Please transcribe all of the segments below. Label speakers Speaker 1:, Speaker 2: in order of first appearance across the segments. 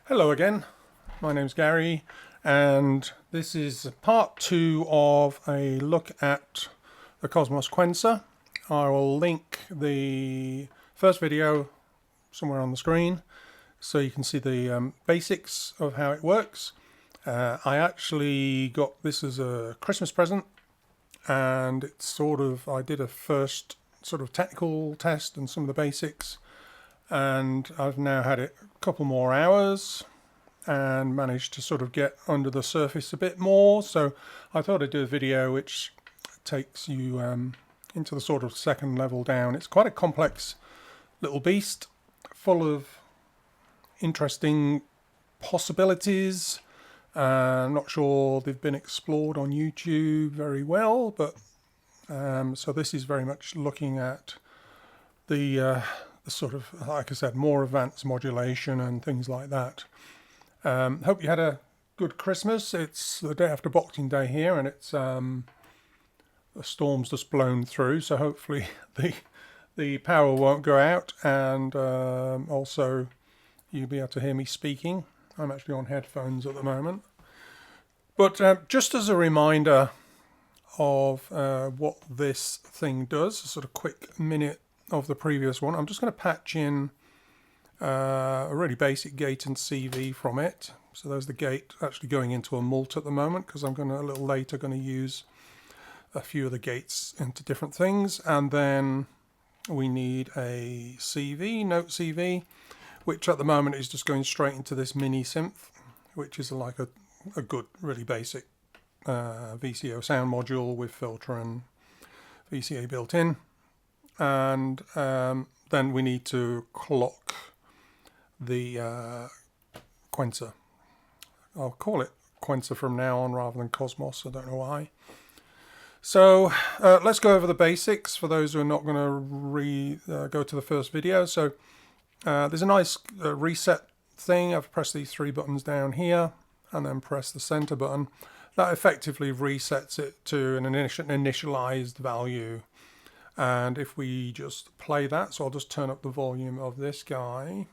Speaker 1: Hello again, my name's Gary, and this is part 2 of a look at the Cosmos Quencer. I will link the first video somewhere on the screen so you can see the basics of how it works. I actually got this as a Christmas present, and it's I did a first sort of technical test and some of the basics, and I've now had it a couple more hours and managed to sort of get under the surface a bit more. So I thought I'd do a video which takes you into the sort of second level down. It's quite a complex little beast, full of interesting possibilities. Not sure they've been explored on YouTube very well, but so this is very much looking at the sort of, like I said, more advanced modulation and things like that. Hope you had a good Christmas. It's the day after Boxing Day here, and it's the storm's just blown through, so hopefully the power won't go out, and also you'll be able to hear me speaking. I'm actually on headphones at the moment. But just as a reminder of what this thing does, a sort of quick minute of the previous one, I'm just going to patch in a really basic gate and CV from it. So there's the gate actually going into a mult at the moment, because I'm going to a little later going to use a few of the gates into different things. And then we need a CV, note CV, which at the moment is just going straight into this mini synth, which is like a good, really basic VCO sound module with filter and VCA built in. And then we need to clock the Quencer. I'll call it Quencer from now on rather than Cosmos, I don't know why. So let's go over the basics for those who are not going to go to the first video. So there's a nice reset thing. I've pressed these 3 buttons down here and then press the center button. That effectively resets it to an initialized value. And if we just play that, so I'll just turn up the volume of this guy,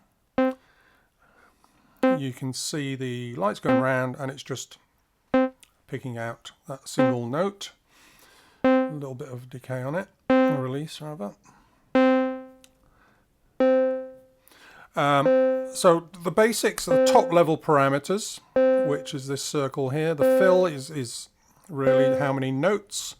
Speaker 1: you can see the lights going around, and it's just picking out that single note. A little bit of decay on it, a release rather. So the basics are the top level parameters, which is this circle here. The fill is really how many notes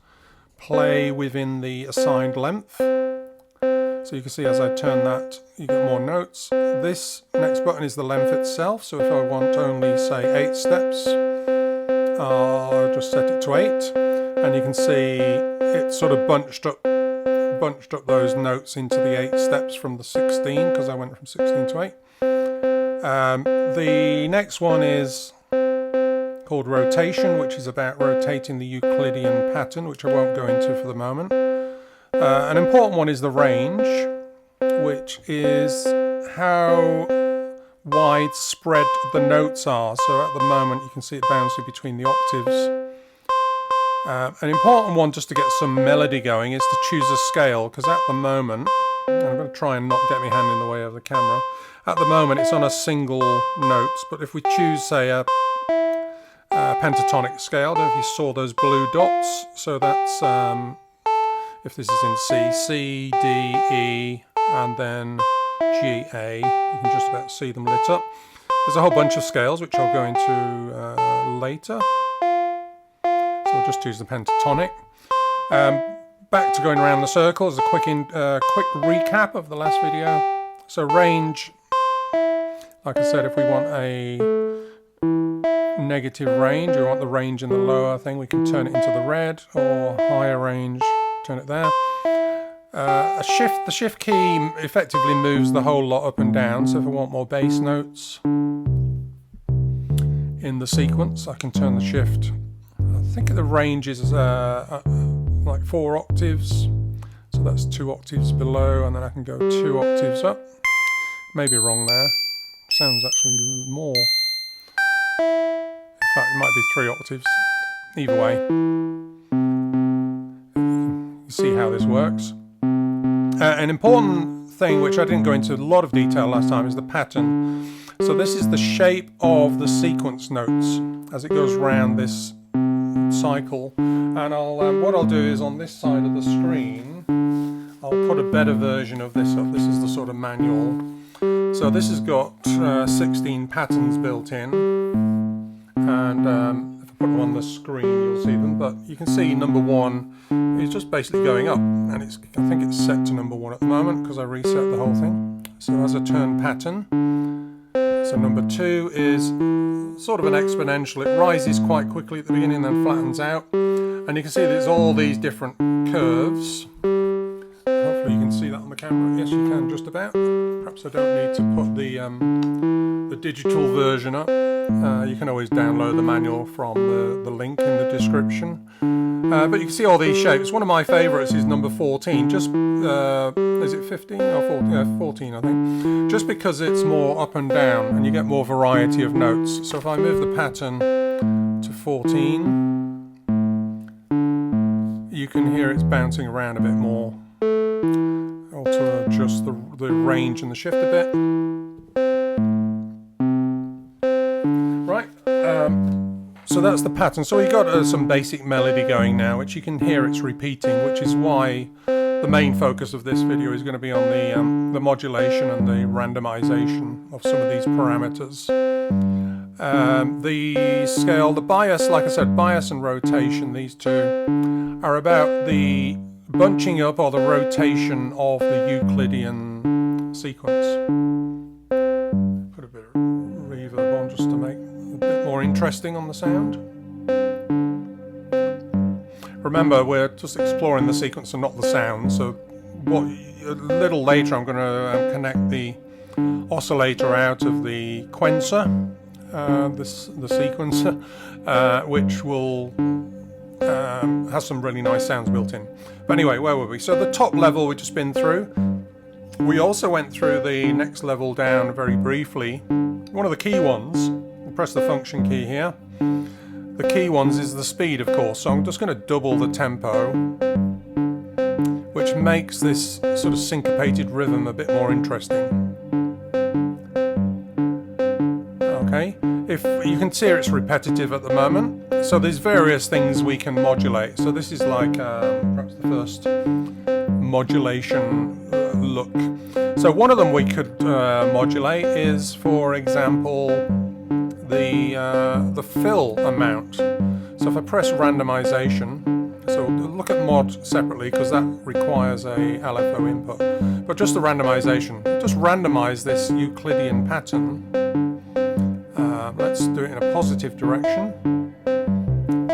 Speaker 1: play within the assigned length. So you can see as I turn that, you get more notes. This next button is the length itself. So if I want only, say, 8 steps, I'll just set it to 8. And you can see it sort of bunched up those notes into the 8 steps from the 16, because I went from 16 to 8. The next one is called rotation, which is about rotating the Euclidean pattern, which I won't go into for the moment. An important one is the range, which is how widespread the notes are. So at the moment you can see it bouncing between the octaves. An important one, just to get some melody going, is to choose a scale, because at the moment, and I'm going to try and not get my hand in the way of the camera, at the moment it's on a single note, but if we choose, say, a pentatonic scale, I don't know if you saw those blue dots, so that's if this is in C, C, D, E, and then G, A, you can just about see them lit up. There's a whole bunch of scales which I'll go into later. So we'll just choose the pentatonic. Back to going around the circles, a quick recap of the last video. So range, like I said, if we want a negative range, or want the range in the lower thing, we can turn it into the red, or higher range, turn it there. The shift key effectively moves the whole lot up and down, so if I want more bass notes in the sequence, I can turn the shift. I think the range is like 4 octaves, so that's 2 octaves below, and then I can go 2 octaves up. Maybe wrong there, sounds actually more. In fact, it might be 3 octaves. Either way, you see how this works. An important thing, which I didn't go into a lot of detail last time, is the pattern. So this is the shape of the sequence notes as it goes round this cycle. And what I'll do is on this side of the screen, I'll put a better version of this up. This is the sort of manual. So this has got 16 patterns built in, and if I put them on the screen you'll see them, but you can see number 1 is just basically going up, and I think it's set to number 1 at the moment because I reset the whole thing. So as a turn pattern, so number 2 is sort of an exponential. It rises quite quickly at the beginning and then flattens out, and you can see there's all these different curves. Hopefully you can see that on the camera. Yes, you can, just about. Perhaps I don't need to put the digital version up. You can always download the manual from the link in the description. But you can see all these shapes. One of my favourites is number 14. Just is it 15 or 14? Yeah, 14 I think. Just because it's more up and down and you get more variety of notes. So if I move the pattern to 14, you can hear it's bouncing around a bit more. To adjust the range and the shift a bit. Right, so that's the pattern. So we've got some basic melody going now, which you can hear it's repeating, which is why the main focus of this video is going to be on the modulation and the randomization of some of these parameters. The scale, the bias, like I said, bias and rotation, these two are about the bunching up or the rotation of the Euclidean sequence. Put a bit of reverb on just to make it a bit more interesting on the sound. Remember, we're just exploring the sequence and not the sound, so a little later I'm going to connect the oscillator out of the Quencer, the sequencer, which will has some really nice sounds built in. But anyway, where were we? So the top level we've just been through. We also went through the next level down very briefly. One of the key ones, we'll press the function key here. The key ones is the speed, of course. So I'm just going to double the tempo, which makes this sort of syncopated rhythm a bit more interesting. Okay. If you can see it's repetitive at the moment, so there's various things we can modulate. So this is like perhaps the first modulation look. So one of them we could modulate is, for example, the fill amount. So if I press randomization, so look at mod separately because that requires a LFO input, but just the randomization, just randomize this Euclidean pattern. Let's do it in a positive direction.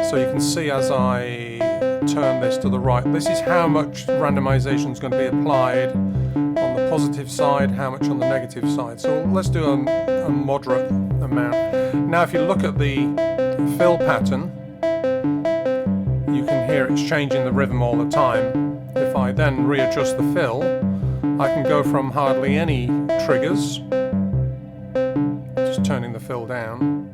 Speaker 1: So you can see as I turn this to the right, this is how much randomization is going to be applied on the positive side, how much on the negative side. So let's do a moderate amount. Now if you look at the fill pattern, you can hear it's changing the rhythm all the time. If I then readjust the fill, I can go from hardly any triggers, turning the fill down,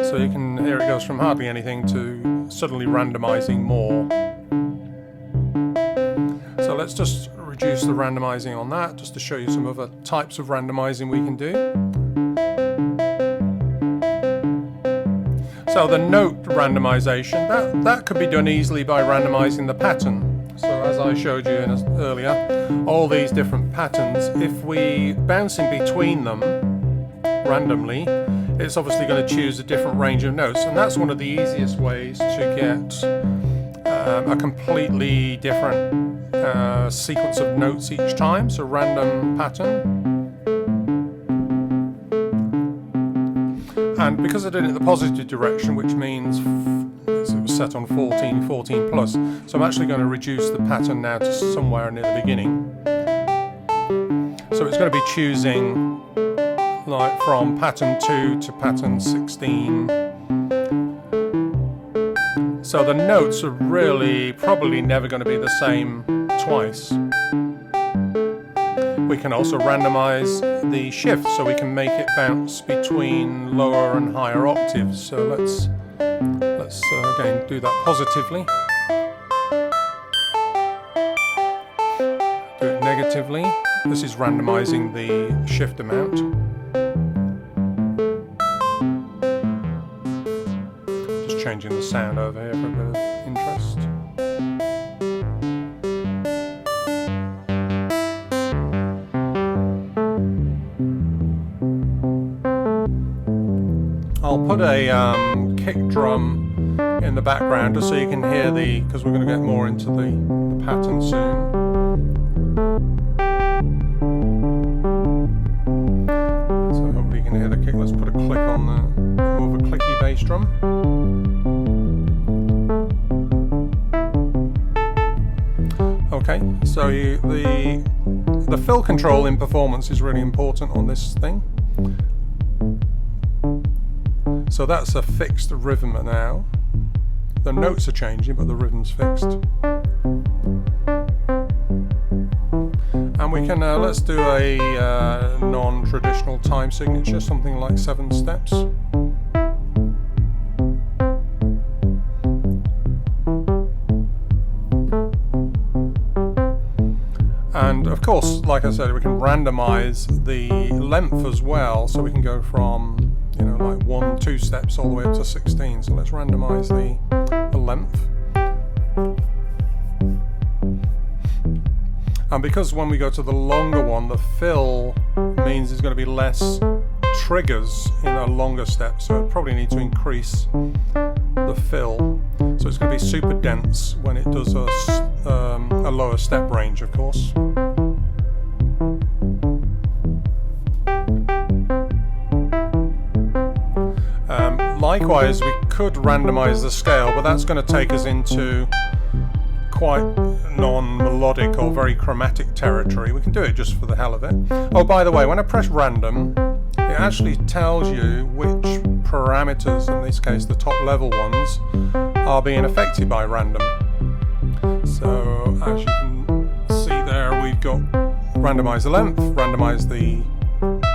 Speaker 1: so you can hear it goes from hardly anything to suddenly randomizing more. So let's just reduce the randomizing on that just to show you some other types of randomizing we can do. So the note randomization, that could be done easily by randomizing the pattern. So as I showed you earlier, all these different patterns, if we bouncing between them randomly, it's obviously going to choose a different range of notes, and that's one of the easiest ways to get a completely different sequence of notes each time. So random pattern. And because I did it in the positive direction, which means it was set on 14 plus, so I'm actually going to reduce the pattern now to somewhere near the beginning. So it's going to be choosing like from pattern 2 to pattern 16. So the notes are really probably never going to be the same twice. We can also randomize the shift so we can make it bounce between lower and higher octaves. So let's again do that positively. Do it negatively. This is randomizing the shift amount. Just changing the sound over here for a bit of interest. I'll put a kick drum in the background just so you can hear because we're going to get more into the pattern soon. So hopefully you can hear the kick. Let's put a click on the more of a clicky bass drum. Okay, so the fill control in performance is really important on this thing. So that's a fixed rhythm now. The notes are changing, but the rhythm's fixed. And we can, let's do a non-traditional time signature, something like 7 steps. And of course, like I said, we can randomize the length as well, so we can go from, you know, like 1, 2 steps all the way up to 16. So let's randomize the length. And because when we go to the longer one, the fill means there's going to be less triggers in a longer step, so I probably need to increase the fill. So it's going to be super dense when it does a lower step range, of course. Likewise, we could randomize the scale, but that's going to take us into quite non-melodic or very chromatic territory. We can do it just for the hell of it. Oh, by the way, when I press random, it actually tells you which parameters, in this case the top level ones, are being affected by random. So as you can see there, we've got randomize the length, randomize the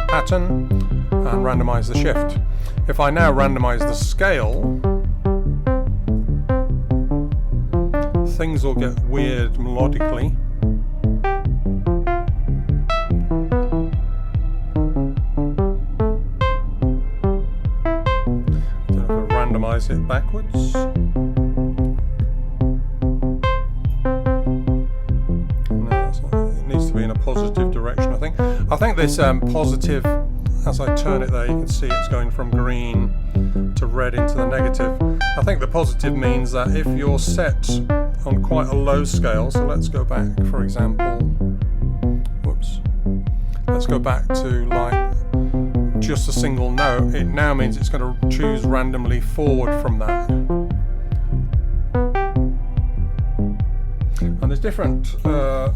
Speaker 1: pattern, and randomize the shift. If I now randomize the scale, things will get weird melodically. Don't know if I randomize it backwards. No, it needs to be in a positive direction, I think. I think this positive, as I turn it there, you can see it's going from green to red into the negative. I think the positive means that if you're set on quite a low scale, so let's go back, for example, let's go back to like just a single note, it now means it's going to choose randomly forward from that. And there's different, I'm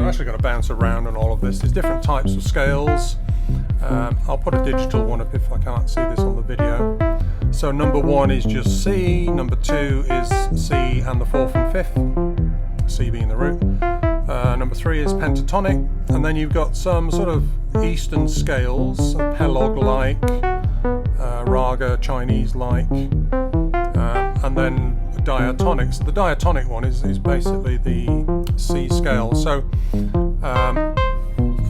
Speaker 1: actually going to bounce around on all of this, there's different types of scales. I'll put a digital one up if I can't see this on the video. So number 1 is just C, number 2 is C and the 4th and 5th, C being the root. Number 3 is pentatonic, and then you've got some sort of Eastern scales, Pelog-like, Raga, Chinese-like, and then diatonic. So the diatonic one is basically the C scale. So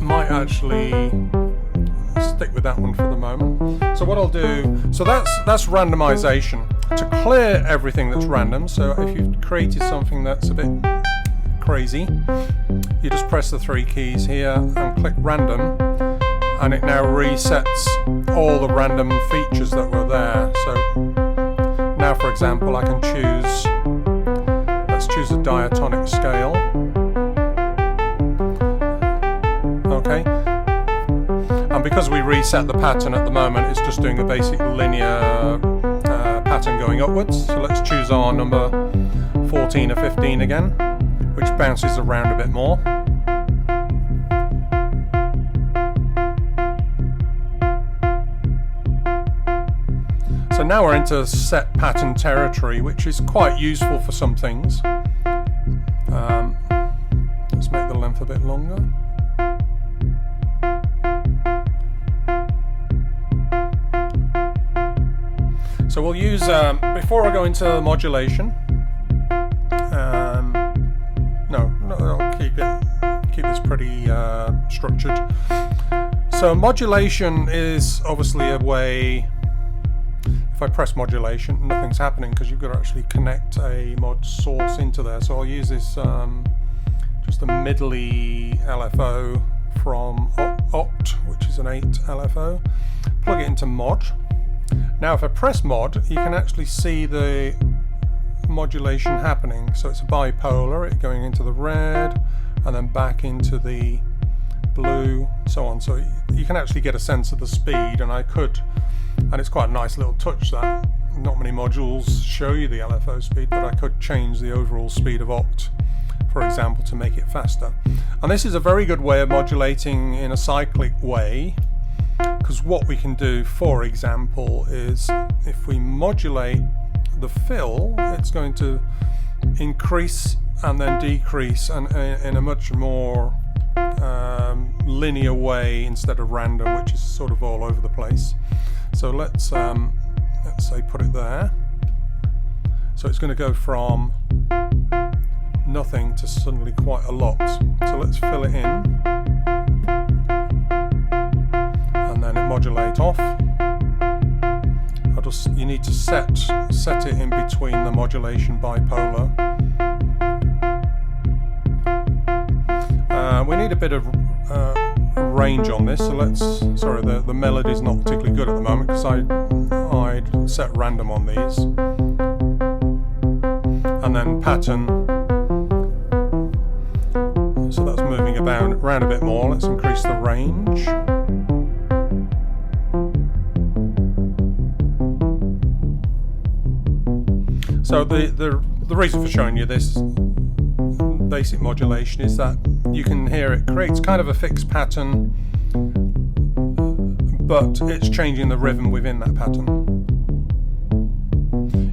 Speaker 1: might actually stick with that one for the moment. So what I'll do, so that's randomization. To clear everything that's random, so if you've created something that's a bit crazy, you just press the 3 keys here and click random, and it now resets all the random features that were there. So now, for example, I can choose, let's choose a diatonic scale. Okay. And because we reset the pattern at the moment, it's just doing a basic linear pattern going upwards. So let's choose our number 14 or 15 again, which bounces around a bit more. So now we're into set pattern territory, which is quite useful for some things. Let's make the length a bit longer. So we'll use, before I go into modulation, no, I'll keep this pretty pretty structured. So modulation is obviously a way. If I press modulation, nothing's happening because you've got to actually connect a mod source into there. So I'll use this just a middly LFO from Oct, which is an 8 LFO. Plug it into mod. Now if I press mod, you can actually see the modulation happening. So it's a bipolar, it going into the red and then back into the blue, so on. So you can actually get a sense of the speed, and it's quite a nice little touch that not many modules show you the LFO speed, but I could change the overall speed of Oct, for example, to make it faster. And this is a very good way of modulating in a cyclic way, because what we can do, for example, is if we modulate the fill, it's going to increase and then decrease and in a much more linear way instead of random, which is sort of all over the place. So let's say put it there. So it's going to go from nothing to suddenly quite a lot. So let's fill it in, and then it modulate off. You need to set it in between the modulation bipolar. We need a bit of range on this, so sorry, the melody's not particularly good at the moment because I'd set random on these. And then pattern, so that's moving around a bit more. Let's increase the range. So the reason for showing you this basic modulation is that you can hear it creates kind of a fixed pattern, but it's changing the rhythm within that pattern.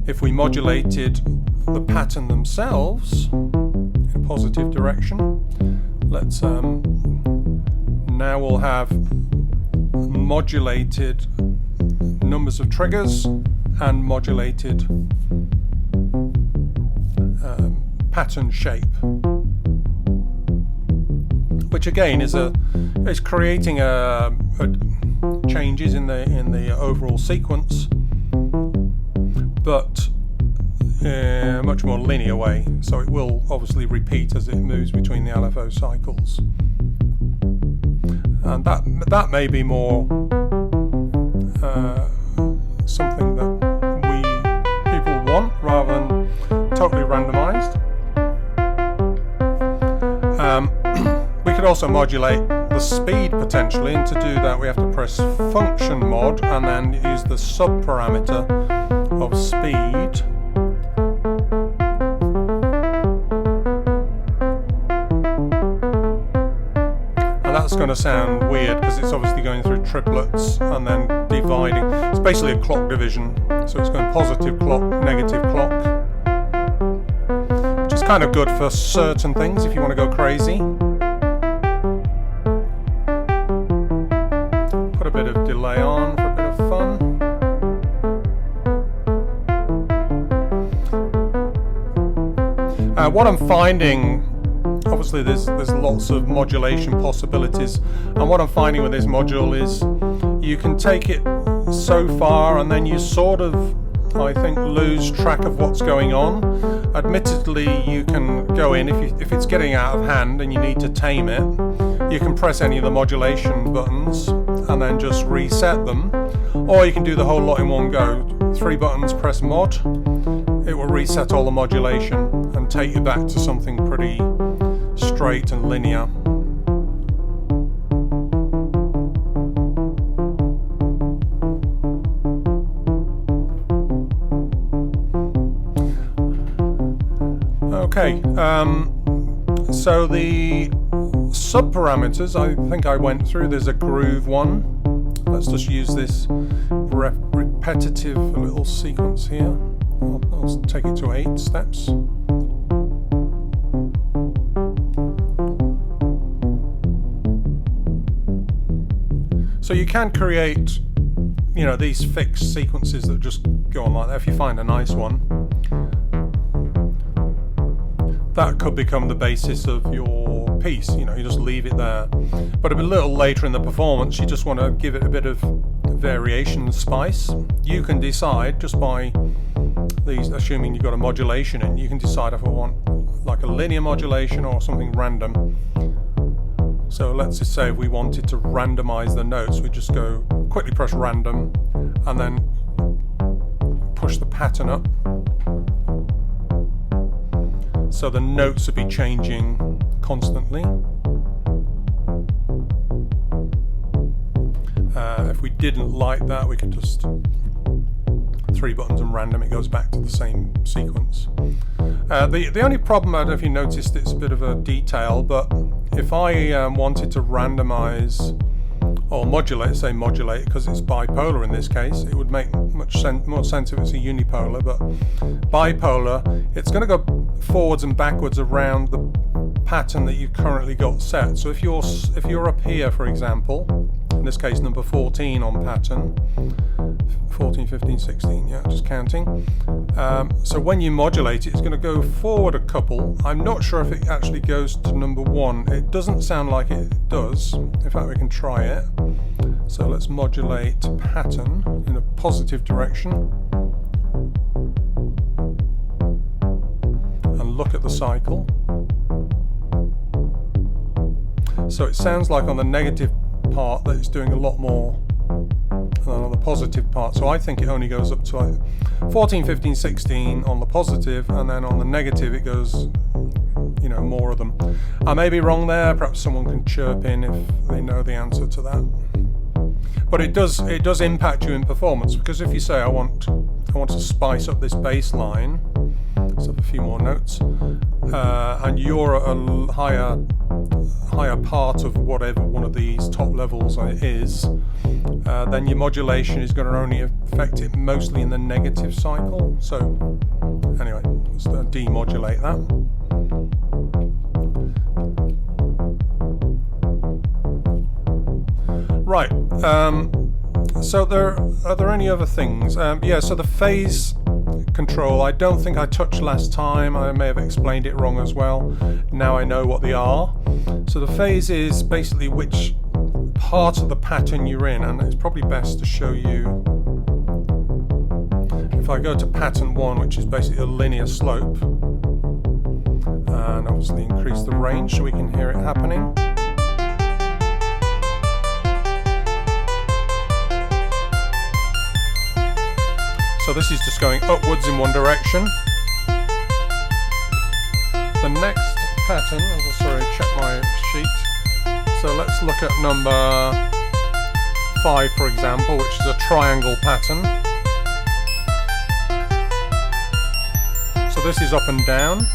Speaker 1: If we modulated the pattern themselves in a positive direction, let's now we'll have modulated numbers of triggers and modulated pattern shape, which again is creating changes in the overall sequence, but in a much more linear way. So it will obviously repeat as it moves between the LFO cycles, and that may be more something that people want rather than totally randomized. We could also modulate the speed potentially, and to do that we have to press function mod and then use the subparameter of speed. And that's going to sound weird because it's obviously going through triplets and then dividing. It's basically a clock division, so it's going positive clock, negative clock, which is kind of good for certain things if you want to go crazy. Put a bit of delay on for a bit of fun. What I'm finding, obviously there's lots of modulation possibilities, and what I'm finding with this module is you can take it so far and then you sort of, I think, lose track of what's going on. Admittedly, you can go in, if it's getting out of hand and you need to tame it, you can press any of the modulation buttons and then just reset them, or you can do the whole lot in one go. 3 buttons, press mod, it will reset all the modulation and take you back to something pretty straight and linear. Okay, so the subparameters I think I went through. There's a groove one. Let's just use this repetitive little sequence here. I'll take it to 8 steps. So you can create, these fixed sequences that just go on like that if you find a nice one. That could become the basis of your piece. You know, you just leave it there. But a little later in the performance, you just want to give it a bit of variation and spice. You can decide just by these, assuming you've got a modulation in, you can decide if I want like a linear modulation or something random. So let's just say if we wanted to randomize the notes, we just go quickly press random and then push the pattern up. So the notes would be changing constantly. If we didn't like that, we could just 3 buttons and random, it goes back to the same sequence. The only problem, I don't know if you noticed, it's a bit of a detail, but if I wanted to randomize or modulate, say modulate, because it's bipolar in this case, it would make much more sense if it's a unipolar, but bipolar, it's going to go forwards and backwards around the pattern that you've currently got set. So if you're up here, for example, in this case number 14 on pattern, 14, 15, 16, yeah, just counting. So when you modulate it, it's going to go forward a couple. I'm not sure if it actually goes to number 1. It doesn't sound like it does. In fact, we can try it. So let's modulate pattern in a positive direction. And look at the cycle. So it sounds like on the negative part that it's doing a lot more than on the positive part. So I think it only goes up to like 14, 15, 16 on the positive, and then on the negative it goes, you know, more of them. I may be wrong there, perhaps someone can chirp in if they know the answer to that. But it does impact you in performance, because if you say I want to spice up this bass line, let's have a few more notes, and you're a higher part of whatever one of these top levels is, then your modulation is going to only affect it mostly in the negative cycle. So anyway, let's demodulate that. Right, so are there any other things? Yeah, so the phase control, I don't think I touched last time. I may have explained it wrong as well. Now I know what they are. So the phase is basically which part of the pattern you're in, and it's probably best to show you. If I go to pattern 1, which is basically a linear slope, and obviously increase the range so we can hear it happening. So this is just going upwards in one direction. The next pattern, I'll sorry, check my sheet. So let's look at number 5, for example, which is a triangle pattern. So this is up and down.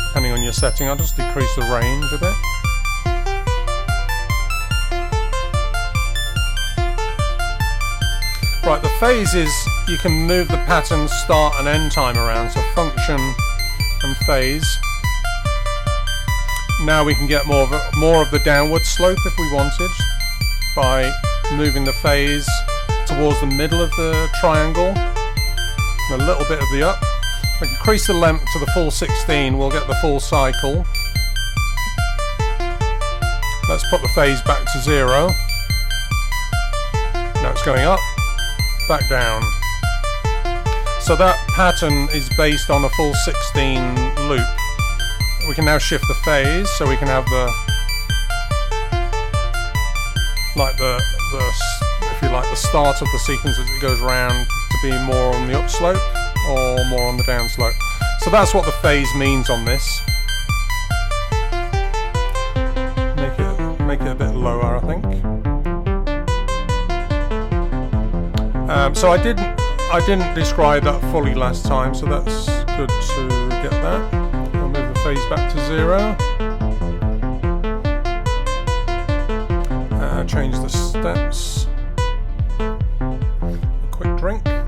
Speaker 1: Depending on your setting, I'll just decrease the range a bit. Right, the phase is, you can move the pattern start and end time around, so function and phase. Now we can get more of the downward slope if we wanted, by moving the phase towards the middle of the triangle, and a little bit of the up. We can increase the length to the full 16, we'll get the full cycle. Let's put the phase back to 0. Now it's going up, back down. So that pattern is based on a full 16 loop. We can now shift the phase, so we can have the if you like, the start of the sequence as it goes round to be more on the upslope or more on the downslope. So that's what the phase means on this. Make it a bit lower, I think. So I didn't describe that fully last time, so that's good to get that. I'll move the phase back to 0. Change the steps. A quick drink. Make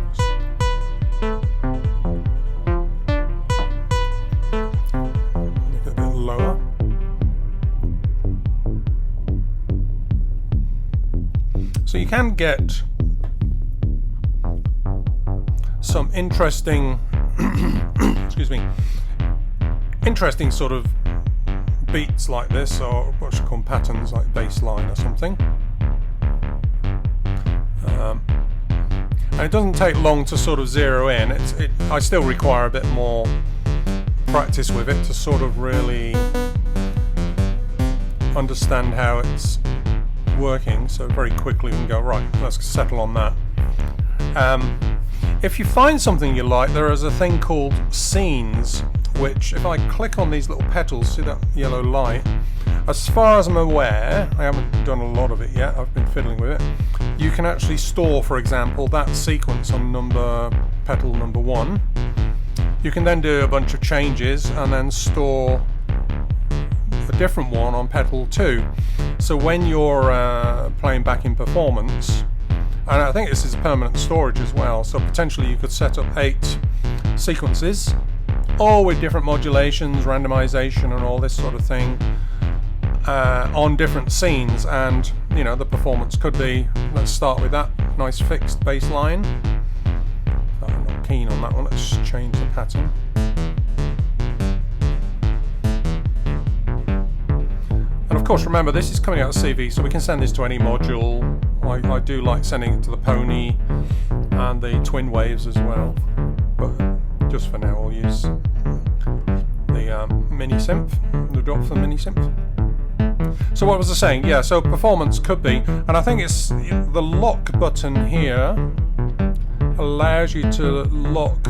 Speaker 1: it a bit lower. So you can get some interesting excuse me, interesting sort of beats like this, or what should call them, patterns like bass line or something. And it doesn't take long to sort of zero in. I still require a bit more practice with it to sort of really understand how it's working. So very quickly we can go, right, let's settle on that. If you find something you like, there is a thing called scenes, which if I click on these little petals, see that yellow light, as far as I'm aware, I haven't done a lot of it yet, I've been fiddling with it, you can actually store, for example, that sequence on petal number 1. You can then do a bunch of changes and then store a different one on petal 2. So when you're playing back in performance, and I think this is permanent storage as well, so potentially you could set up 8 sequences, all with different modulations, randomization and all this sort of thing, on different scenes, and you know, the performance could be, let's start with that nice fixed bass line. I'm not keen on that one, let's change the pattern. And of course remember, this is coming out of CV, so we can send this to any module. I do like sending it to the Pony and the Twin Waves as well, but just for now I'll use the mini synth, the drop for the mini synth. So what was I saying? Yeah, so performance could be, and I think it's the lock button here allows you to lock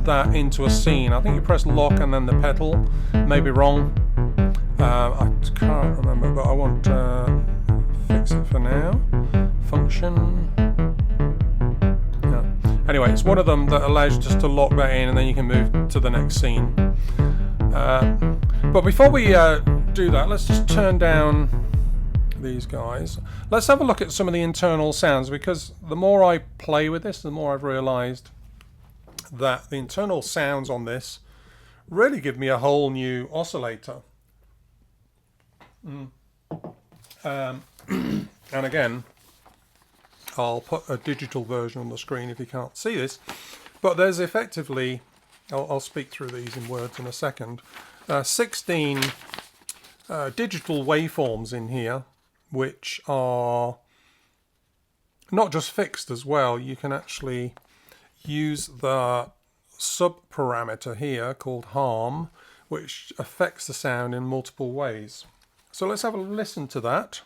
Speaker 1: that into a scene. I think you press lock and then the pedal. Maybe wrong. I can't remember, but I want to fix it for now. Function. Yeah. Anyway, it's one of them that allows you just to lock that in, and then you can move to the next scene. But before we do that, let's just turn down these guys. Let's have a look at some of the internal sounds, because the more I play with this, the more I've realized that the internal sounds on this really give me a whole new oscillator. And again, I'll put a digital version on the screen if you can't see this, but there's effectively, I'll speak through these in words in a second, 16 digital waveforms in here, which are not just fixed as well. You can actually use the sub-parameter here called harm, which affects the sound in multiple ways. So let's have a listen to that.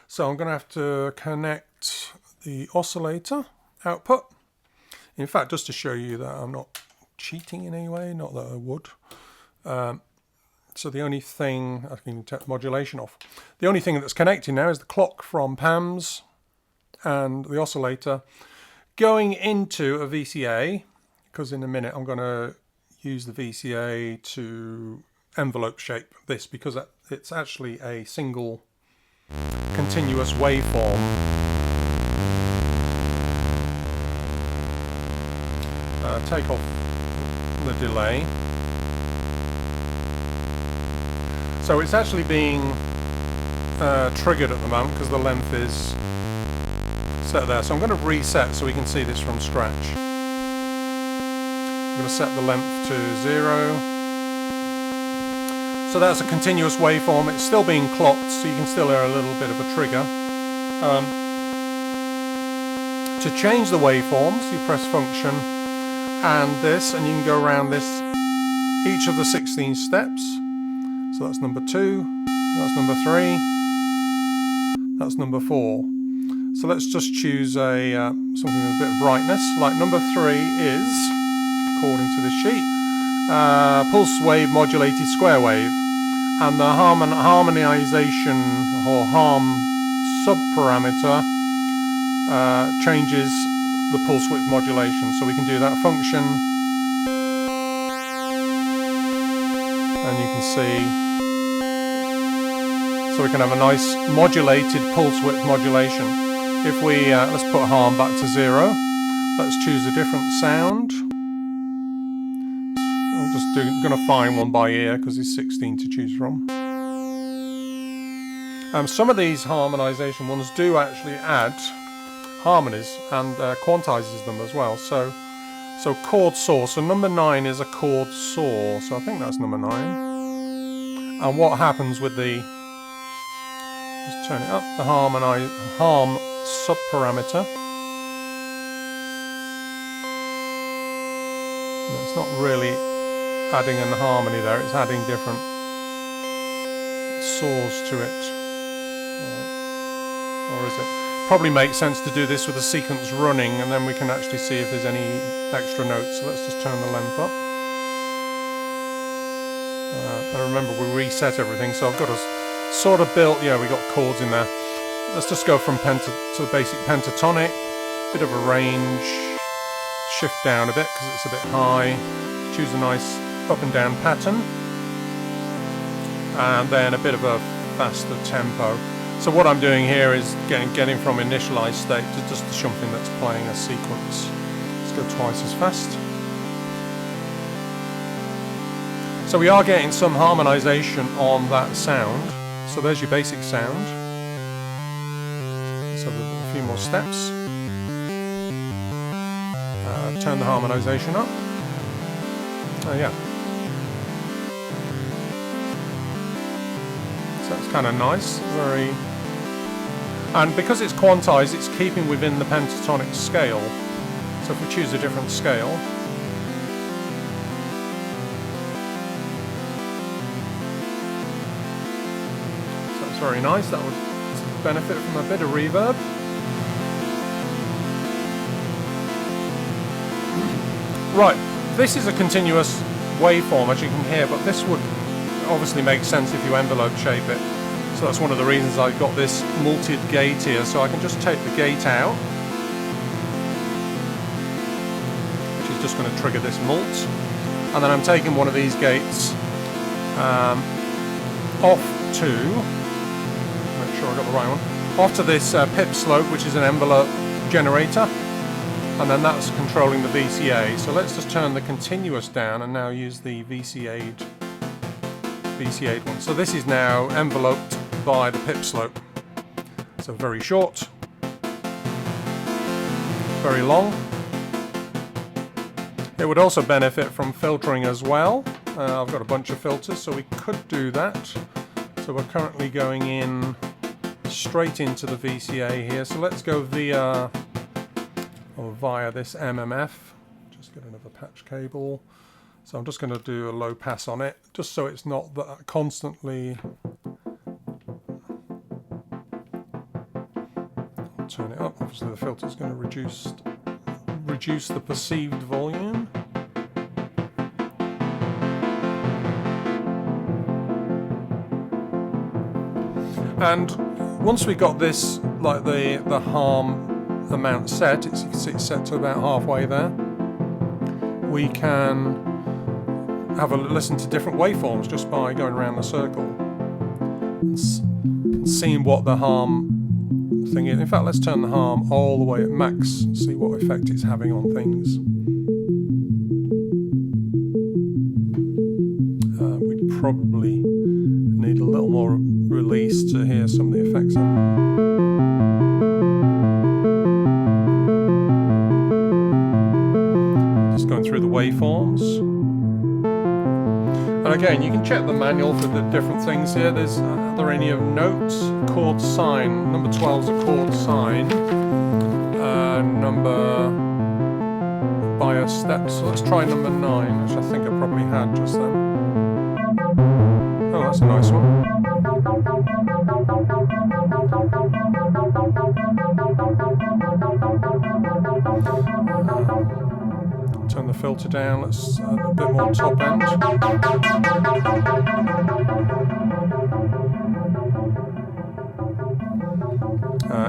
Speaker 1: So I'm going to have to connect the oscillator output. In fact, just to show you that I'm not cheating in any way, not that I would. So the only thing, I can take modulation off. The only thing that's connected now is the clock from PAMS and the oscillator going into a VCA, because in a minute I'm going to use the VCA to envelope shape this, because it's actually a single continuous waveform. Take off the delay. So it's actually being triggered at the moment because the length is set there. So I'm going to reset so we can see this from scratch. I'm going to set the length to 0. So that's a continuous waveform. It's still being clocked, so you can still hear a little bit of a trigger. To change the waveforms, you press function and this, and you can go around this, each of the 16 steps. So that's number 2, that's number 3, that's number 4. So let's just choose a something with a bit of brightness. Like number 3 is, according to the sheet, pulse wave modulated square wave, and the harmonization or harm subparameter changes the pulse width modulation. So we can do that function, and you can see, so we can have a nice modulated pulse width modulation. If we let's put harm back to 0. Let's choose a different sound. I'm just going to find one by ear because there's 16 to choose from. Some of these harmonization ones do actually add harmonies and quantizes them as well. So So chord saw, so number 9 is a chord saw, so I think that's number 9. And what happens with the, just turn it up, the harm subparameter. And it's not really adding an harmony there, it's adding different saws to it. Or is it? Probably makes sense to do this with a sequence running, and then we can actually see if there's any extra notes. So let's just turn the length up. And remember, we reset everything, so I've got a sort of built, yeah, we got chords in there. Let's just go from to the basic pentatonic, bit of a range, shift down a bit because it's a bit high, choose a nice up and down pattern, and then a bit of a faster tempo. So what I'm doing here is getting from initialized state to just something that's playing a sequence. Let's go twice as fast. So we are getting some harmonization on that sound. So there's your basic sound. So a few more steps. Turn the harmonization up. Yeah. So that's kind of nice. Very. And because it's quantized, it's keeping within the pentatonic scale. So if we choose a different scale, so it's very nice. That would benefit from a bit of reverb. Right, this is a continuous waveform, as you can hear, but this would obviously make sense if you envelope shape it. So that's one of the reasons I've got this multed gate here, so I can just take the gate out, which is just going to trigger this mult, and then I'm taking one of these gates off to, make sure I got the right one, off to this pip slope, which is an envelope generator, and then that's controlling the VCA. So let's just turn the continuous down and now use the VCA'd one. So this is now enveloped by the pip slope. So very short, very long. It would also benefit from filtering as well. I've got a bunch of filters, so we could do that. So we're currently going in straight into the VCA here. So let's go via this MMF. Just get another patch cable. So I'm just going to do a low pass on it, just so it's not that constantly. I'll turn it up. Obviously the filter is going to reduce the perceived volume. And once we got this, like the harm amount set, you can see it's set to about halfway there, we can have a listen to different waveforms just by going around the circle and seeing what the harm thing is. In fact, let's turn the harm all the way at max, see what effect it's having on things. We'd probably need a little more release to hear some of the effects. Just going through the waveforms. And again, you can check the manual for the different things here. Are there any of notes? Chord sign. Number 12 is a chord sign. Number bias steps. So let's try number 9, which I think I probably had just then. Oh, that's a nice one. Turn the filter down, let's add a bit more top end.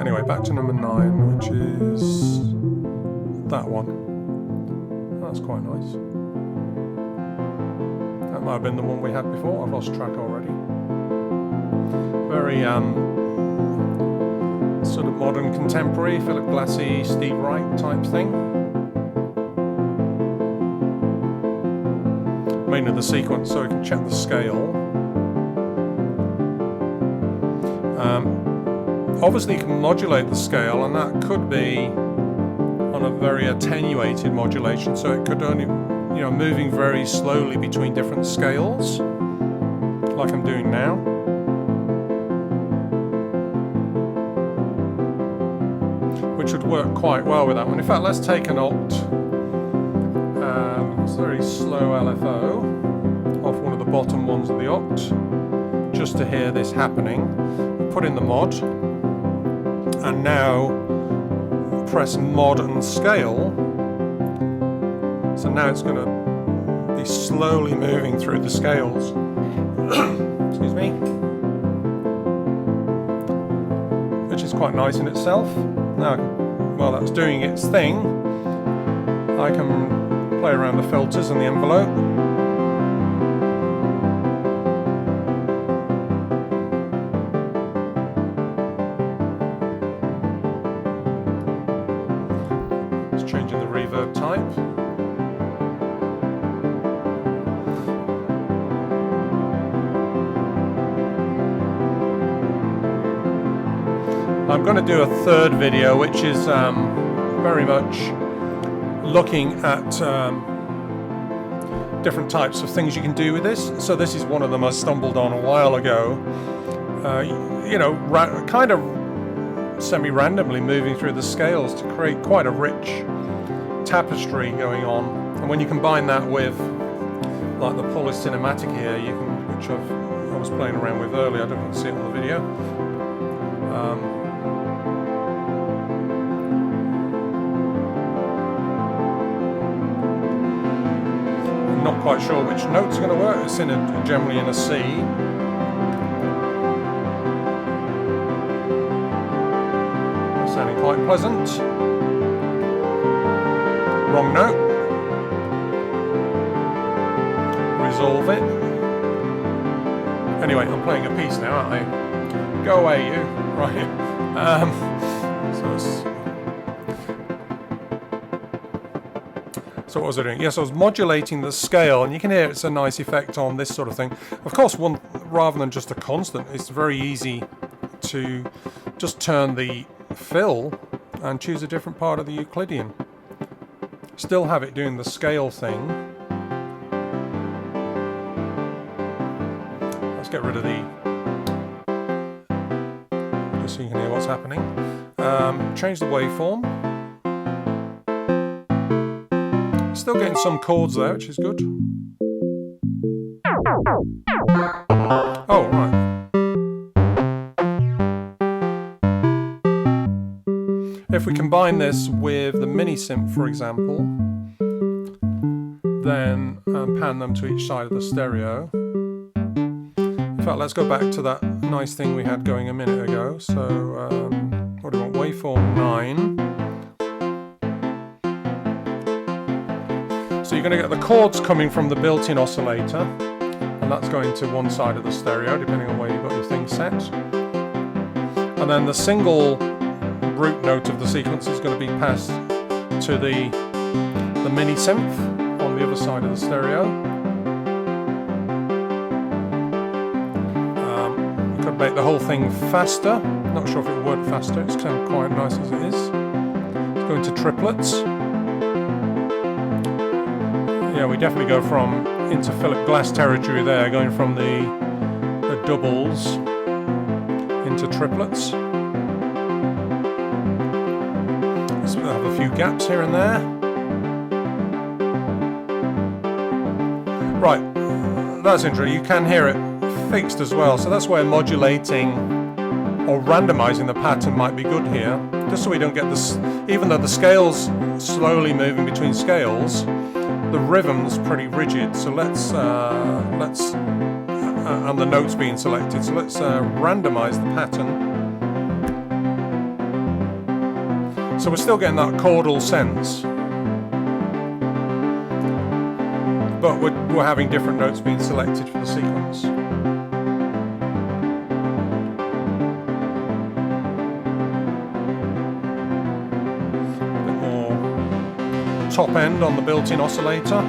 Speaker 1: Anyway, back to number 9, which is that one. That's quite nice. That might have been the one we had before, I've lost track already. Very sort of modern contemporary, Philip Glassy, Steve Wright type thing. Mainly the sequence, so we can check the scale. Obviously you can modulate the scale, and that could be on a very attenuated modulation, so it could only, moving very slowly between different scales, like I'm doing now. Which would work quite well with that one. In fact, let's take an oct, it's a very slow LFO off one of the bottom ones of the oct, just to hear this happening. Put in the mod, and now press mod and scale. So now it's going to be slowly moving through the scales. Excuse me. Which is quite nice in itself. Now, while that's doing its thing, I can play around the filters and the envelope. It's changing the reverb type. I'm going to do a third video, which is very much looking at different types of things you can do with this. So this is one of them I stumbled on a while ago. Kind of semi-randomly moving through the scales to create quite a rich tapestry going on. And when you combine that with like the polycinematic here, you can, which I was playing around with earlier. I don't want to see it on the video. Not quite sure which notes are going to work. It's generally in a C. Sounding quite pleasant. Wrong note. Resolve it. Anyway, I'm playing a piece now, aren't I? Go away, you. Right. So what was I doing? Yes, I was modulating the scale, and you can hear it's a nice effect on this sort of thing. Of course, rather than just a constant, it's very easy to just turn the fill and choose a different part of the Euclidean. Still have it doing the scale thing. Let's get rid of the... just so you can hear what's happening. Change the waveform. Still getting some chords there, which is good. Oh, right. If we combine this with the mini synth, for example, then pan them to each side of the stereo. In fact, let's go back to that nice thing we had going a minute ago. So, what do we want? Waveform 9. So you're going to get the chords coming from the built-in oscillator, and that's going to one side of the stereo, depending on where you've got your thing set. And then the single root note of the sequence is going to be passed to the mini synth on the other side of the stereo. We could make the whole thing faster. Not sure if it would work faster. It's kind of quite nice as it is. Let's go into triplets. Yeah, we definitely go into Philip Glass territory there, going from the doubles into triplets. Let's have a few gaps here and there. Right, that's interesting. You can hear it fixed as well, so that's where modulating or randomizing the pattern might be good here, just so we don't get this. Even though the scale's slowly moving between scales, the rhythm's pretty rigid, so let's and the notes being selected, so let's randomize the pattern. So we're still getting that chordal sense, but we're having different notes being selected for the sequence. Top end on the built-in oscillator.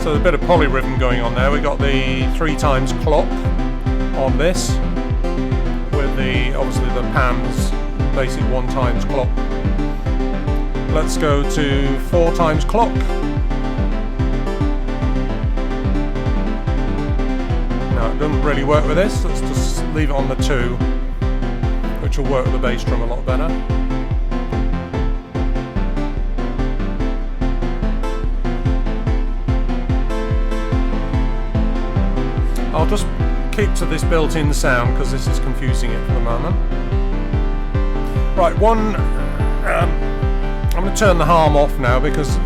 Speaker 1: So there's a bit of polyrhythm going on there. We got the 3 times clock on this with the obviously the PAM's basic 1 times clock. Let's go to 4 times clock. No, it doesn't really work with this. Let's just leave it on the 2, which will work with the bass drum a lot better. I'll just keep to this built-in sound because this is confusing it for the moment. Right, I'm going to turn the harm off now because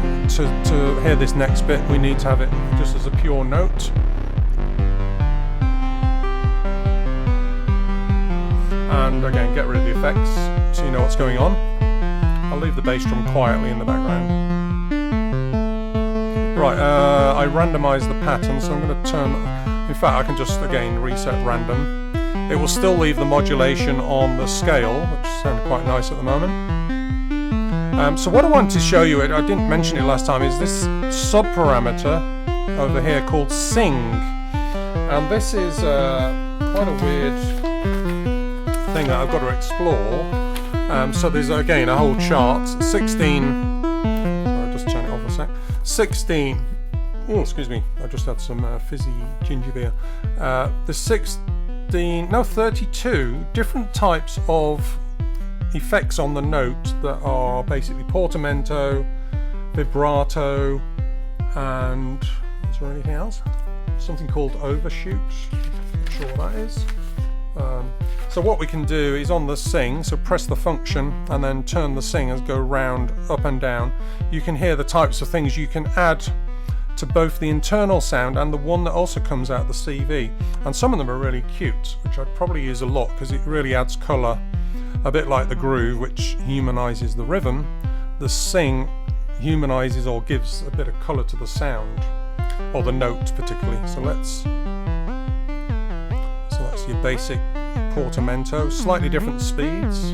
Speaker 1: to hear this next bit we need to have it just as a pure note. And again, get rid of the effects so you know what's going on. I'll leave the bass drum quietly in the background. Right, I randomised the pattern, so I'm going to turn... In fact, I can just again reset random. It will still leave the modulation on the scale, which sounds quite nice at the moment. So what I wanted to show you, I didn't mention it last time, is this subparameter over here called sing. And this is quite a weird thing that I've got to explore. So there's again a whole chart, 16, sorry, just turn it off a sec, 16, oh excuse me, I just had some fizzy ginger beer. There's 32 different types of effects on the note that are basically portamento, vibrato, and is there anything else? Something called overshoot, not sure what that is. So what we can do is on the sing, so press the function and then turn the sing and go round, up and down. You can hear the types of things you can add to both the internal sound and the one that also comes out the CV. And some of them are really cute, which I'd probably use a lot because it really adds colour. A bit like the groove, which humanises the rhythm, the sing humanises or gives a bit of colour to the sound, or the note particularly. So that's your basic portamento, slightly different speeds.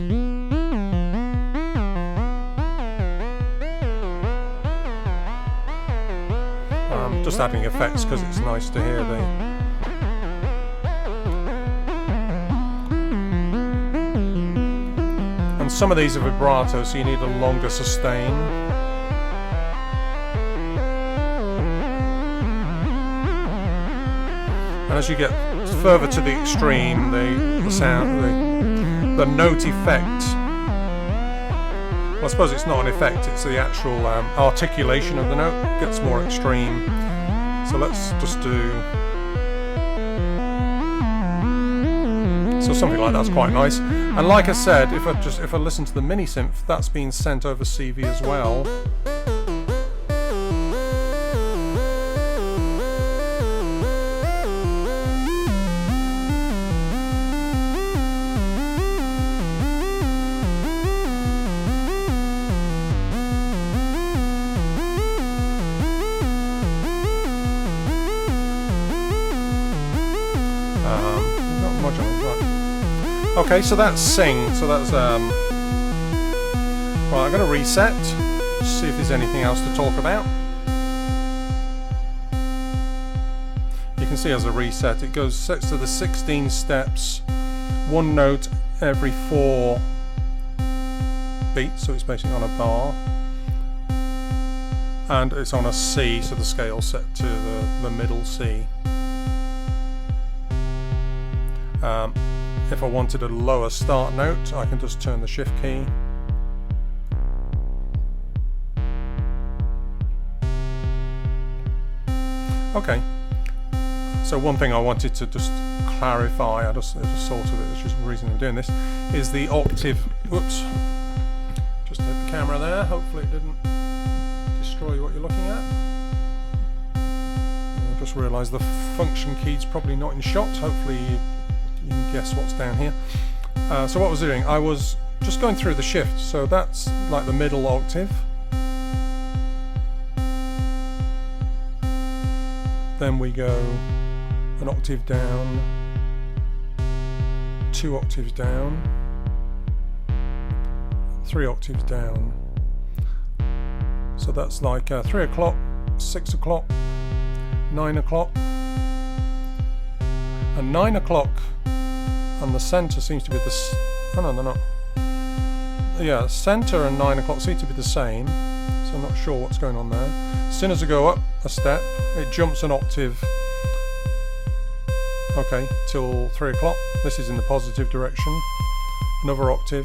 Speaker 1: Just adding effects because it's nice to hear the... And some of these are vibrato, so you need a longer sustain. And as you get further to the extreme, the sound, the note effect, well, I suppose it's not an effect, it's the actual articulation of the note gets more extreme. So let's just do... So something like that's quite nice. And like I said, if I listen to the mini synth, that's been sent over CV as well. Okay, so that's sing. So that's well, I'm going to reset, see if there's anything else to talk about. You can see as a reset, it goes sets to the 16 steps, one note every 4 beats, so it's basically on a bar, and it's on a C, so the scale's set to the middle C. If I wanted a lower start note, I can just turn the shift key. Okay, so one thing I wanted to just clarify, I just thought of it, which is the reason I'm doing this, is the octave, whoops, just hit the camera there, hopefully it didn't destroy what you're looking at. I just realised the function key's probably not in shot, hopefully you can guess what's down here. So what I was doing, I was just going through the shift, so that's like the middle octave. Then we go an octave down, 2 octaves down, 3 octaves down. So that's like 3 o'clock, 6 o'clock, 9 o'clock. And 9 o'clock and the center seems to be the oh no, they're not. Yeah, center and 9 o'clock seem to be the same, so I'm not sure what's going on there. As soon as I go up a step, it jumps an octave. Okay, till 3 o'clock. This is in the positive direction. Another octave,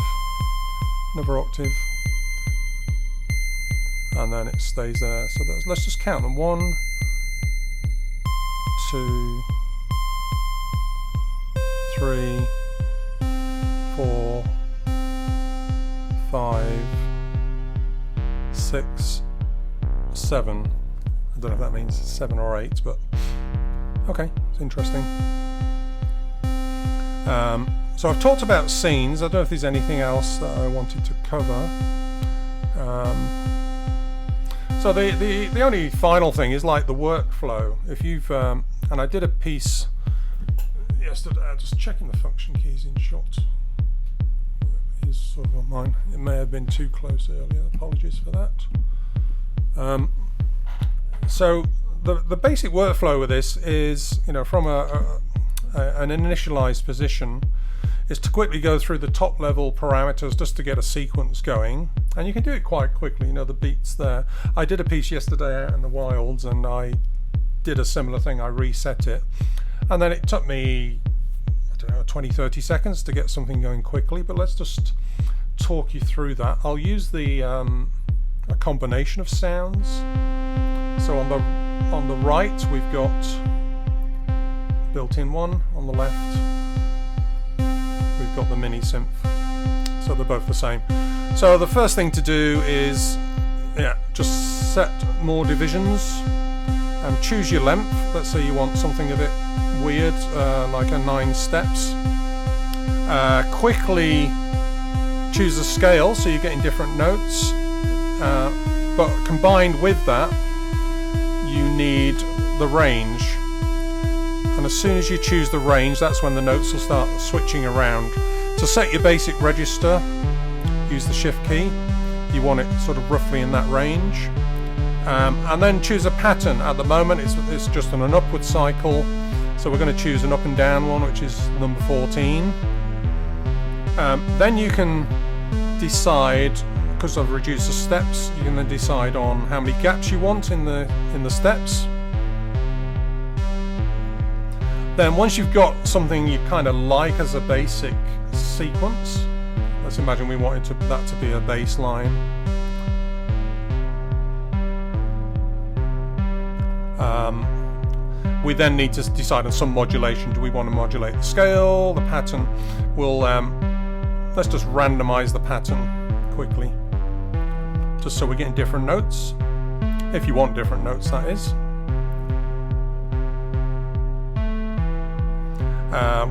Speaker 1: and then it stays there. So let's just count them. 1, 2, 3, 4, 5, 6, 7. I don't know if that means 7 or 8, but okay, it's interesting. So I've talked about scenes. I don't know if there's anything else that I wanted to cover. So the only final thing is like the workflow. If you've and I did a piece yesterday, just checking the function keys in shot is sort of on mine. It may have been too close earlier. Apologies for that. So the basic workflow with this is, you know, from an initialized position, is to quickly go through the top level parameters just to get a sequence going, and you can do it quite quickly. You know, the beats there. I did a piece yesterday out in the wilds and I did a similar thing. I reset it, and then it took me, I don't know, 20-30 seconds to get something going quickly. But let's just talk you through that. I'll use the a combination of sounds. So on the right we've got built-in one, on the left we've got the mini synth, so they're both the same. So the first thing to do is just set more divisions and choose your length. Let's say you want something a bit weird, like a 9 steps. Quickly choose a scale so you're getting different notes, but combined with that you need the range. And as soon as you choose the range, that's when the notes will start switching around. To set your basic register, use the shift key. You want it sort of roughly in that range. And then choose a pattern. At the moment it's just on an upward cycle, so we're going to choose an up and down one, which is number 14. Then you can decide, because I've reduced the steps, you can then decide on how many gaps you want in the steps. Then once you've got something you kind of like as a basic sequence, let's imagine we wanted that to be a bass line. We then need to decide on some modulation. Do we want to modulate the scale, the pattern? We'll let's just randomize the pattern quickly, just so we're getting different notes. If you want different notes, that is.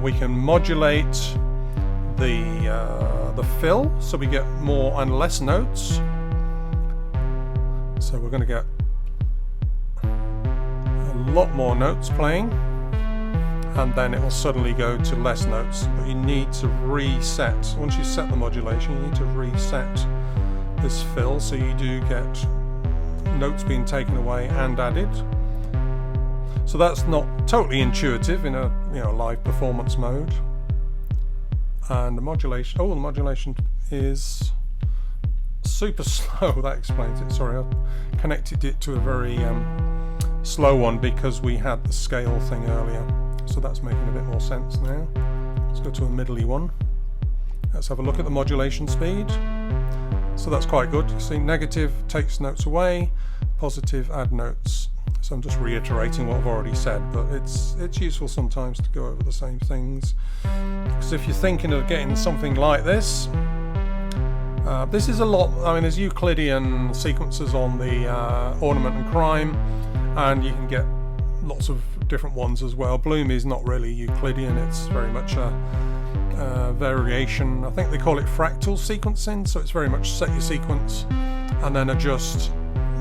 Speaker 1: We can modulate the fill, so we get more and less notes. So we're going to get a lot more notes playing, and then it will suddenly go to less notes. But you need to reset. Once you set the modulation, you need to reset this fill, so you do get notes being taken away and added. So that's not totally intuitive in a live performance mode. And the modulation, the modulation is super slow. That explains it. Sorry, I connected it to a very slow one because we had the scale thing earlier. So that's making a bit more sense now. Let's go to a middly one. Let's have a look at the modulation speed. So that's quite good. You see, negative takes notes away, positive add notes. So I'm just reiterating what I've already said, but it's useful sometimes to go over the same things. Because if you're thinking of getting something like this, this is a lot. I mean, there's Euclidean sequences on the ornament and crime, and you can get lots of different ones as well. Bloom is not really Euclidean, it's very much a variation. I think they call it fractal sequencing, so it's very much set your sequence and then adjust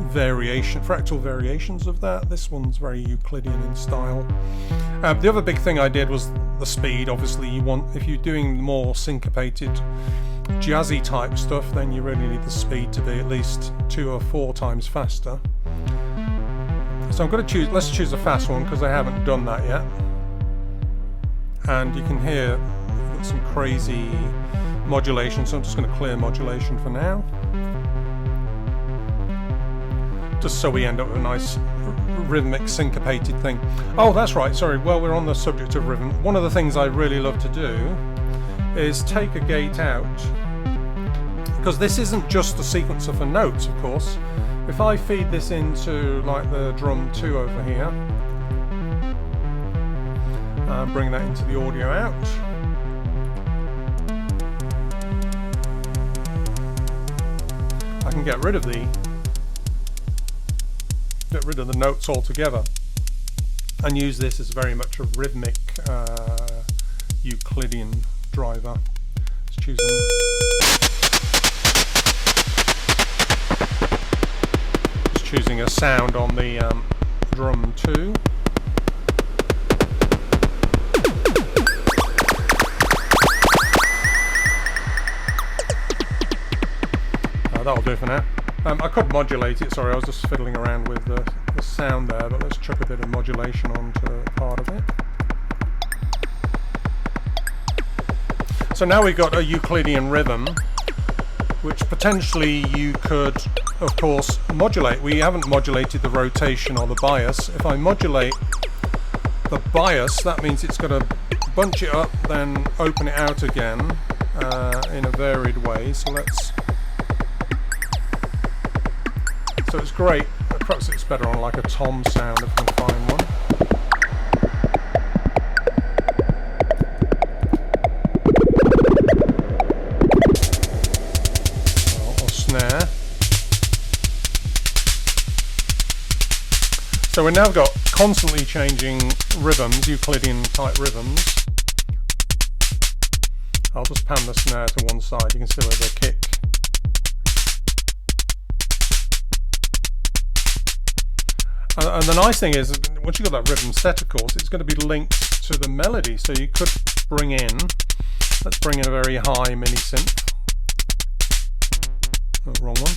Speaker 1: fractal variations of that. This one's very Euclidean in style. The other big thing I did was the speed. Obviously you want, if you're doing more syncopated jazzy type stuff, then you really need the speed to be at least 2 or 4 times faster. So I'm going to let's choose a fast one because I haven't done that yet. and you can hear some crazy modulation, so I'm just going to clear modulation for now, just so we end up with a nice rhythmic syncopated thing. Oh, that's right, sorry, well, we're on the subject of rhythm. One of the things I really love to do is take a gate out, because this isn't just a sequencer for notes, of course. If I feed this into like the drum 2 over here, and bring that into the audio out, I can get rid of the notes altogether and use this as very much a rhythmic Euclidean driver. Just choosing a sound on the drum 2. That'll do for now. I could modulate it, sorry, I was just fiddling around with the sound there, but let's chuck a bit of modulation onto part of it. So now we've got a Euclidean rhythm, which potentially you could, of course, modulate. We haven't modulated the rotation or the bias. If I modulate the bias, that means it's got to bunch it up, then open it out again in a varied way. So it's great. Perhaps it's better on like a tom sound if I can find one. Or snare. So we've now got constantly changing rhythms, Euclidean type rhythms. I'll just pan the snare to one side, you can see where the kick. And the nice thing is, once you've got that rhythm set, of course, it's going to be linked to the melody. So you could bring in, let's bring in a very high mini synth. Oh, wrong one.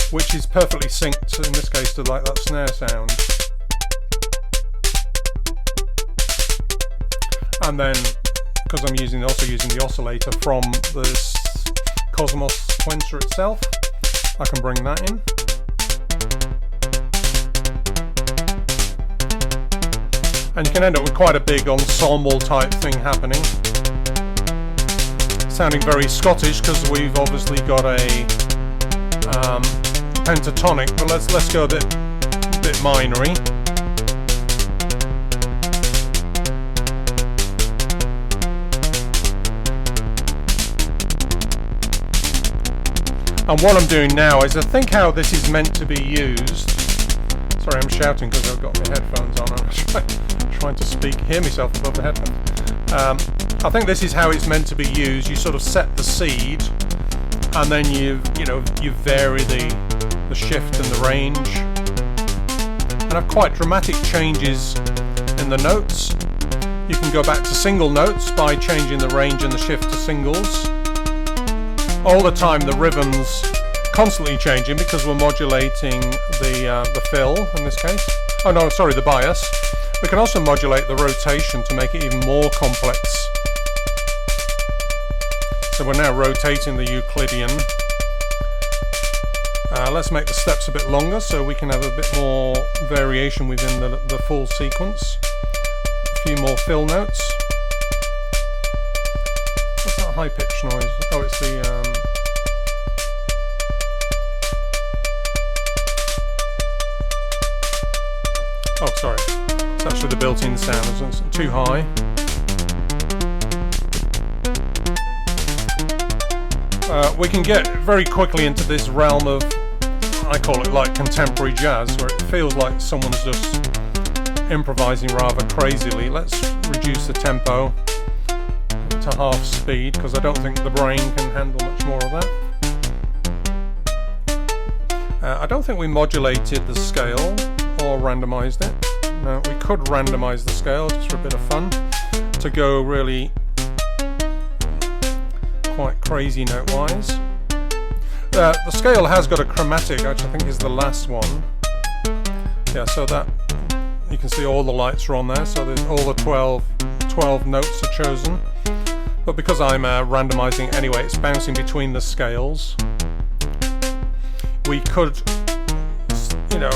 Speaker 1: Which is perfectly synced, in this case, to like that snare sound. And then, because I'm also using the oscillator from this Cosmos Quencer itself, I can bring that in. And you can end up with quite a big ensemble type thing happening. Sounding very Scottish because we've obviously got a pentatonic, but let's go a bit minory. And what I'm doing now is I think how this is meant to be used. Sorry, I'm shouting because I've got my headphones on. I'm trying to hear myself above the headphones. I think this is how it's meant to be used. You sort of set the seed, and then you vary the shift and the range, and have quite dramatic changes in the notes. You can go back to single notes by changing the range and the shift to singles. All the time the rhythm's constantly changing because we're modulating the fill in this case. Oh no, sorry, the bias. We can also modulate the rotation to make it even more complex. So we're now rotating the Euclidean. Let's make the steps a bit longer so we can have a bit more variation within the full sequence. A few more fill notes. What's that high pitch noise? Oh, it's the oh, sorry. It's actually the built-in sound. It's too high. We can get very quickly into this realm of, I call it like contemporary jazz, where it feels like someone's just improvising rather crazily. Let's reduce the tempo to half speed because I don't think the brain can handle much more of that. I don't think we modulated the scale or randomized it. No, we could randomize the scale just for a bit of fun to go really quite crazy note-wise. The scale has got a chromatic, which I think is the last one. Yeah, so that you can see all the lights are on there, so there's all the 12 notes are chosen. But because I'm randomizing anyway, it's bouncing between the scales. We could, you know,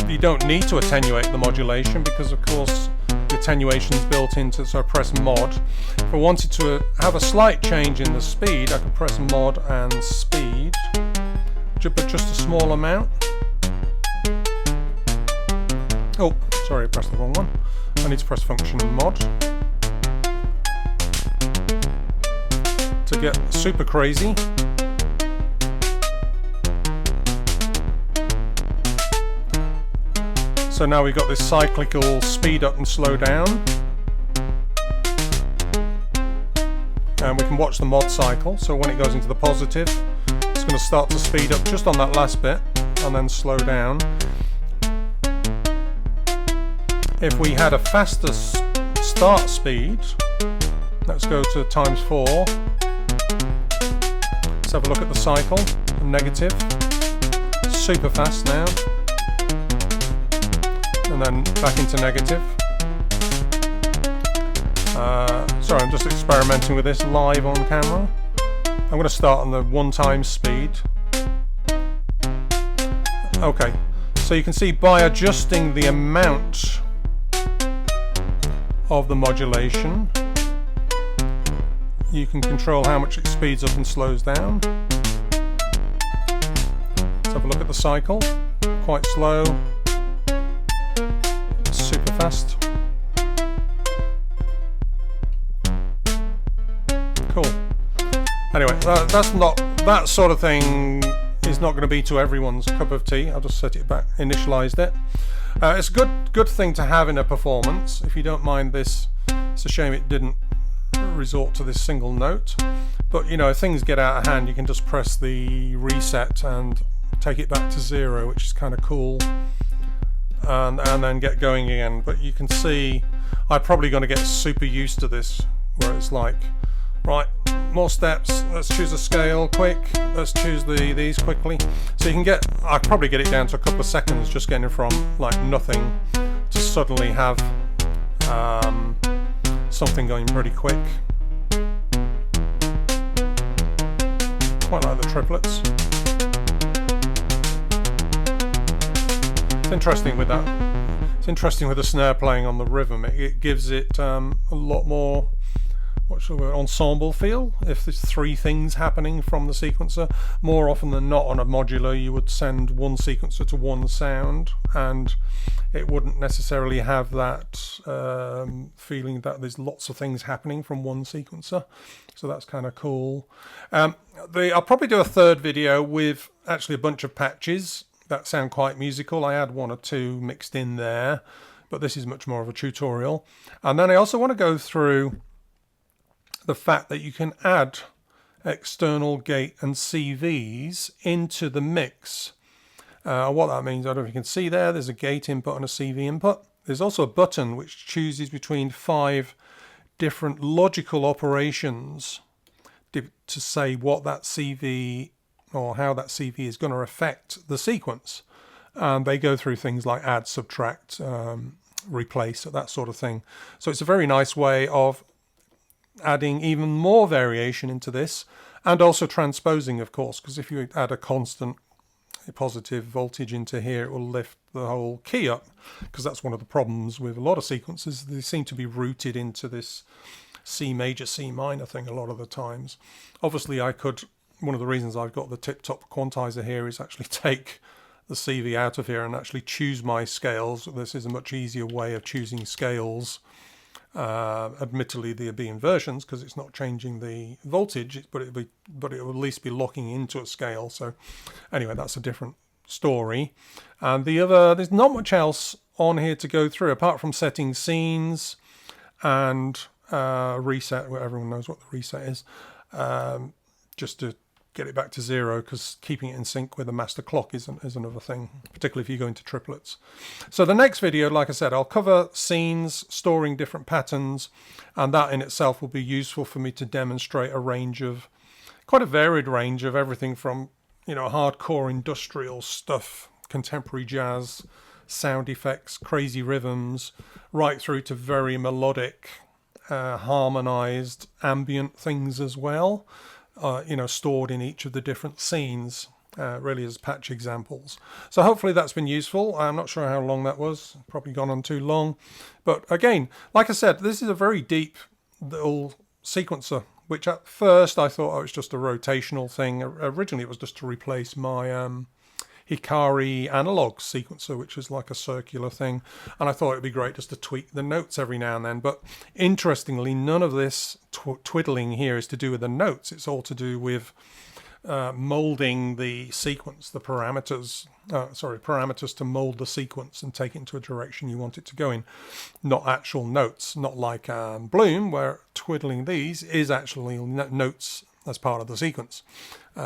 Speaker 1: you don't need to attenuate the modulation because of course the attenuation is built into, so I press mod. If I wanted to have a slight change in the speed, I could press mod and speed, but just a small amount. Oh, sorry, I pressed the wrong one. I need to press function and mod to get super crazy. So now we've got this cyclical speed up and slow down. And we can watch the mod cycle. So when it goes into the positive, it's going to start to speed up just on that last bit and then slow down. If we had a faster start speed, let's go to ×4. Let's have a look at the cycle. Negative. Super fast now. And then back into negative. Sorry, I'm just experimenting with this live on camera. I'm going to start on the 1x speed. Okay, so you can see by adjusting the amount of the modulation, you can control how much it speeds up and slows down. Let's have a look at the cycle. Quite slow. Super fast. Cool. Anyway, that sort of thing is not going to be to everyone's cup of tea. I'll just set it back, initialized it. It's a good thing to have in a performance. If you don't mind this, it's a shame it didn't resort to this single note. But you know, if things get out of hand, you can just press the reset and take it back to 0, which is kind of cool. And then get going again. But you can see I'm probably going to get super used to this, where it's like, right, more steps, let's choose a scale quick, let's choose these quickly. So you can get, I'll probably get it down to a couple of seconds, just getting from like nothing to suddenly have something going pretty quick. Quite like the triplets. It's interesting with that. It's interesting with the snare playing on the rhythm. It gives it a lot more, what should we, ensemble feel. If there's 3 things happening from the sequencer, more often than not on a modular you would send one sequencer to one sound, and it wouldn't necessarily have that feeling that there's lots of things happening from one sequencer. So that's kind of cool. I'll probably do a third video with actually a bunch of patches that sound quite musical. I had 1 or 2 mixed in there, but this is much more of a tutorial. And then I also want to go through the fact that you can add external gate and CVs into the mix. What that means, I don't know if you can see there, there's a gate input and a CV input. There's also a button which chooses between 5 different logical operations to say what that CV or how that CV is going to affect the sequence. They go through things like add, subtract, replace, that sort of thing. So it's a very nice way of adding even more variation into this, and also transposing, of course, because if you add a constant positive voltage into here, it will lift the whole key up, because that's one of the problems with a lot of sequences. They seem to be rooted into this C major, C minor thing a lot of the times. Obviously, one of the reasons I've got the tip-top quantizer here is actually take the CV out of here and actually choose my scales. This is a much easier way of choosing scales. Admittedly, there'll be inversions because it's not changing the voltage, but it will at least be locking into a scale. So anyway, that's a different story. And there's not much else on here to go through apart from setting scenes and reset, where everyone knows what the reset is, just to get it back to 0, because keeping it in sync with the master clock is another thing, particularly if you go into triplets. So the next video, like I said, I'll cover scenes, storing different patterns, and that in itself will be useful for me to demonstrate quite a varied range of everything from, you know, hardcore industrial stuff, contemporary jazz, sound effects, crazy rhythms, right through to very melodic, harmonized ambient things as well, stored in each of the different scenes, really as patch examples. So hopefully that's been useful. I'm not sure how long that was, probably gone on too long. But again, like I said, this is a very deep little sequencer, which at first I thought it was just a rotational thing. Originally it was just to replace my Hikari analog sequencer, which is like a circular thing, and I thought it'd be great just to tweak the notes every now and then. But interestingly, none of this twiddling here is to do with the notes. It's all to do with molding the sequence, the parameters to mold the sequence and take it into a direction you want it to go in, not actual notes, not like Bloom, where twiddling these is actually notes as part of the sequence.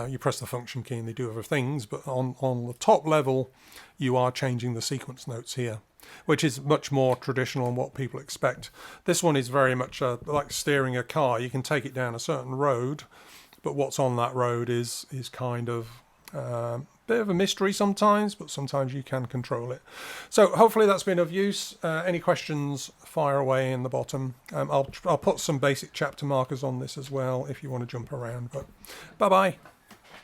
Speaker 1: You press the function key and they do other things, but on the top level you are changing the sequence notes here, which is much more traditional and what people expect. This one is very much like steering a car. You can take it down a certain road, but what's on that road is kind of a bit of a mystery sometimes, but sometimes you can control it. So hopefully that's been of use. Any questions, fire away in the bottom. I'll put some basic chapter markers on this as well if you want to jump around. But bye-bye.